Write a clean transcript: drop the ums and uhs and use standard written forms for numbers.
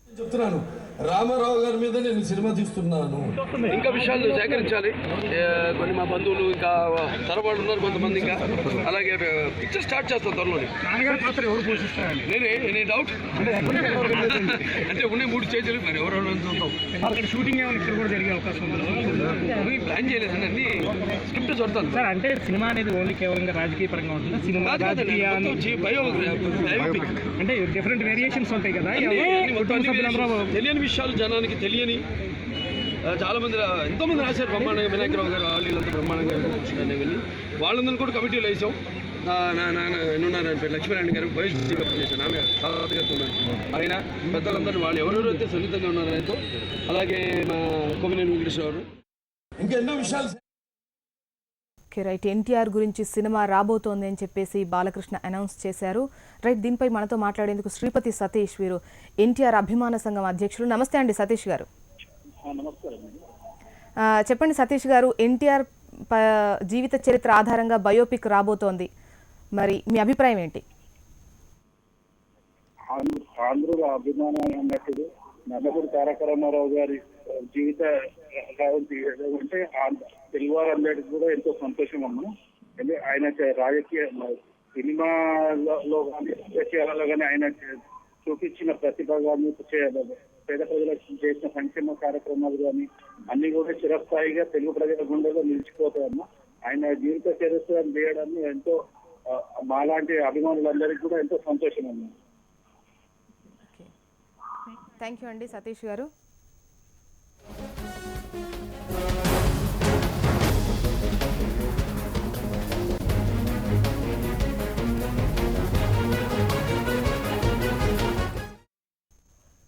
చెప్తున్నాను, రామారావు గారి మీద నేను సినిమా తీస్తున్నాను. ఇంకా విషయాలు సేకరించాలి. కొన్ని మా బంధువులు ఇంకా తరవాళ్ళు ఉన్నారు కొంతమంది. ఇంకా అలాగే పిక్చర్ స్టార్ట్ చేస్తాం త్వరలో. నేనే డౌట్ అంటే ఉన్నాయి 3 స్టేజ్లు, మరి ఎవరెవరు చూద్దాం. షూటింగ్ ఏమైనా ఇక్కడ కూడా జరిగే అవకాశం ఉంది? ప్లాన్ చేయలేదండి, అన్ని స్క్రిప్ట్ చూడతాను సార్. అంటే సినిమా అనేది ఓన్లీ కేవలంగా రాజకీయ పరంగా ఉంటుందా? సినిమా బయోపిక్ అంటే డిఫరెంట్ వేరియేషన్స్ ఉంటాయి కదా, తెలియని విషయాలు జనానికి తెలియని చాలామంది ఎంతోమంది రాశారు. బ్రహ్మాండంగా వినాయకరావు గారు వీళ్ళంతా బ్రహ్మాండంగా వెళ్ళి వాళ్ళందరినీ కూడా కమిటీలో వేసాం. లక్ష్మీనారాయణ గారు వైఎస్సీ చేశాను, ఆమె ఆయన పెద్దలందరూ వాళ్ళు ఎవరెవరైతే సున్నితంగా ఉన్నారు ఆయనతో. అలాగే మా కొమ్మినేని వెంకటేశ్వరరావు. ఇంకా ఎన్నో విషయాలు. రైట్, ఎన్టీఆర్ గురించి సినిమా రాబోతోంది అని చెప్పేసి బాలకృష్ణ అనౌన్స్ చేశారు. రైట్, దీనిపై మనతో మాట్లాడేందుకు శ్రీపతి సతీష్, వీరు ఎన్టీఆర్ అభిమాన సంఘం అధ్యక్షులు. నమస్తే అండి సతీష్ గారు. చెప్పండి సతీష్ గారు, ఎన్టీఆర్ జీవిత చరిత్ర ఆధారంగా బయోపిక్ రాబోతోంది, మరి మీ అభిప్రాయం ఏంటి? ఆంధ్రుల అభిమానం అన్నట్టు నందమూరి తారక రామారావు గారి జీవిత అంటే తెలుగువారందరికీ కూడా ఎంతో సంతోషం అమ్మా. ఆయన రాజకీయ సినిమాలో కానీ రాజకీయాలలో కానీ ఆయన చూపించిన ప్రతిభ కానీ పేద ప్రజలకు చేసిన సంక్షేమ కార్యక్రమాలు కానీ అన్ని కూడా చిరస్థాయిగా తెలుగు ప్రజల గుండెలో నిలిచిపోతాయమ్మా. ఆయన జీవిత చరిత్ర చేయడాన్ని ఎంతో మాలాంటి అభిమానులందరికీ కూడా ఎంతో సంతోషం అమ్మా. థ్యాంక్ యూ అండి సతీష్ గారు.